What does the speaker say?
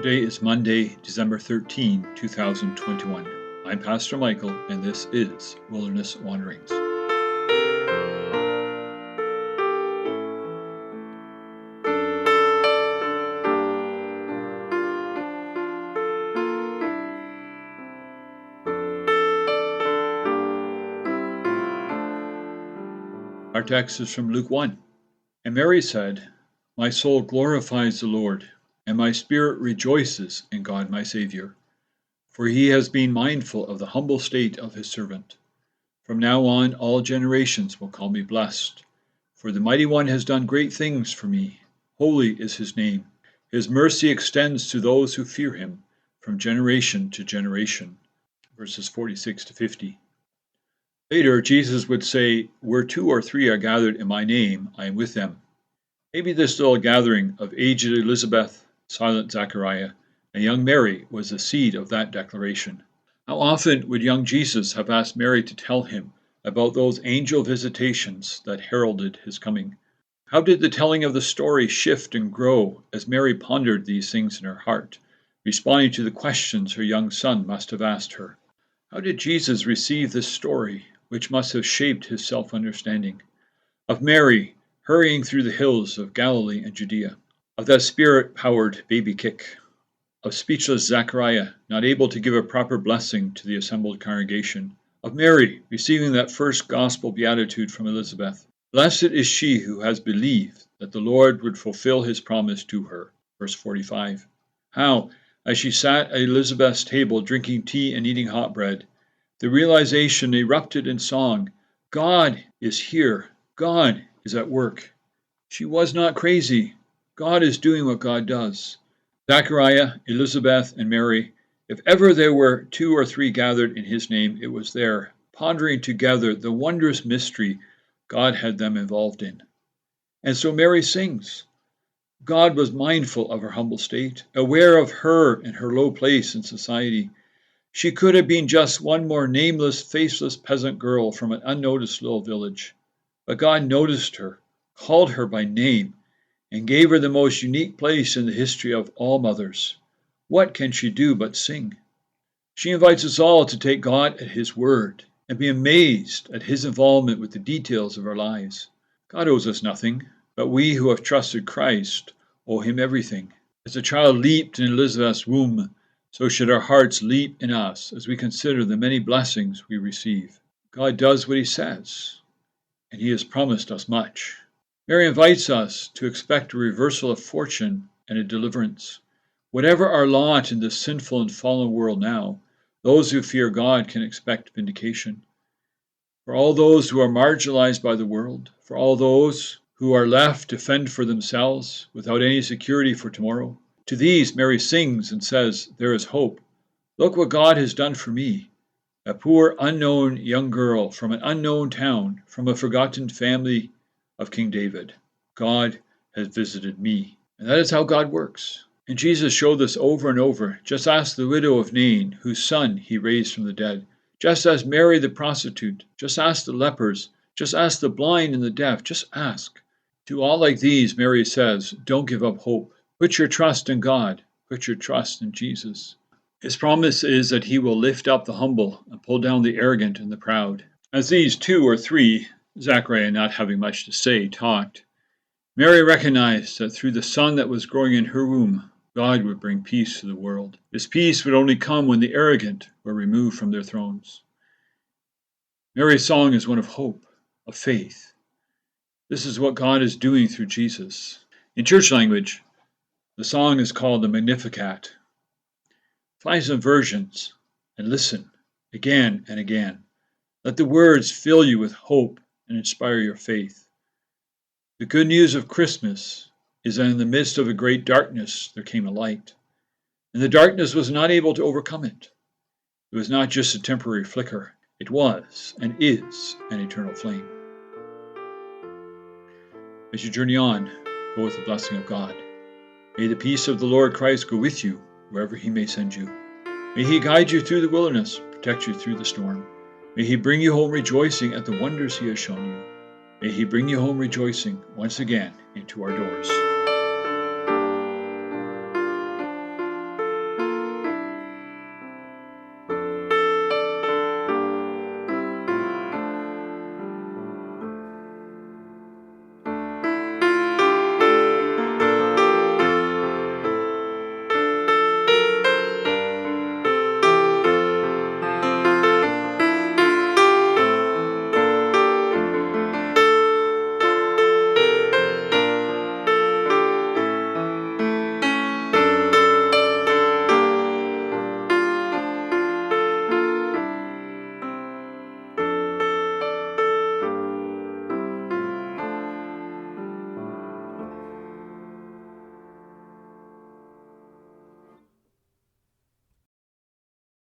Today is Monday, December 13, 2021. I'm Pastor Michael, and this is Wilderness Wanderings. Our text is from Luke 1. And Mary said, My soul glorifies the Lord, and my spirit rejoices in God my Savior, for he has been mindful of the humble state of his servant. From now on all generations will call me blessed, for the Mighty One has done great things for me. Holy is his name. His mercy extends to those who fear him from generation to generation. Verses 46 to 50. Later, Jesus would say, Where two or three are gathered in my name, I am with them. Maybe this little gathering of aged Elizabeth, silent Zechariah, and young Mary was the seed of that declaration. How often would young Jesus have asked Mary to tell him about those angel visitations that heralded his coming? How did the telling of the story shift and grow as Mary pondered these things in her heart, responding to the questions her young son must have asked her? How did Jesus receive this story, which must have shaped his self-understanding? Of Mary hurrying through the hills of Galilee and Judea, of that spirit-powered baby kick, of speechless Zechariah not able to give a proper blessing to the assembled congregation, of Mary receiving that first gospel beatitude from Elizabeth. Blessed is she who has believed that the Lord would fulfill his promise to her. Verse 45. How, as she sat at Elizabeth's table drinking tea and eating hot bread, the realization erupted in song, God is here. God is at work. She was not crazy. God is doing what God does. Zechariah, Elizabeth, and Mary, if ever there were two or three gathered in his name, it was there, pondering together the wondrous mystery God had them involved in. And so Mary sings. God was mindful of her humble state, aware of her and her low place in society. She could have been just one more nameless, faceless peasant girl from an unnoticed little village. But God noticed her, called her by name, and gave her the most unique place in the history of all mothers. What can she do but sing? She invites us all to take God at his word and be amazed at his involvement with the details of our lives. God owes us nothing, but we who have trusted Christ owe him everything. As a child leaped in Elizabeth's womb, so should our hearts leap in us as we consider the many blessings we receive. God does what he says, and he has promised us much. Mary invites us to expect a reversal of fortune and a deliverance. Whatever our lot in this sinful and fallen world now, those who fear God can expect vindication. For all those who are marginalized by the world, for all those who are left to fend for themselves without any security for tomorrow, to these Mary sings and says, There is hope. Look what God has done for me. A poor, unknown young girl from an unknown town, from a forgotten family of King David. God has visited me. And that is how God works. And Jesus showed this over and over. Just ask the widow of Nain, whose son he raised from the dead. Just ask Mary the prostitute. Just ask the lepers. Just ask the blind and the deaf. Just ask. To all like these, Mary says, don't give up hope. Put your trust in God. Put your trust in Jesus. His promise is that he will lift up the humble and pull down the arrogant and the proud. As these two or three, Zechariah not having much to say, talked, Mary recognized that through the son that was growing in her womb, God would bring peace to the world. This peace would only come when the arrogant were removed from their thrones. Mary's song is one of hope, of faith. This is what God is doing through Jesus. In church language, the song is called the Magnificat. Find some versions and listen again and again. Let the words fill you with hope and inspire your faith. The good news of Christmas is that in the midst of a great darkness there came a light, and the darkness was not able to overcome it. It was not just a temporary flicker. It was and is an eternal flame. As you journey on, go with the blessing of God. May the peace of the Lord Christ go with you wherever he may send you. May he guide you through the wilderness, protect you through the storm. May he bring you home rejoicing at the wonders he has shown you. May he bring you home rejoicing once again into our doors.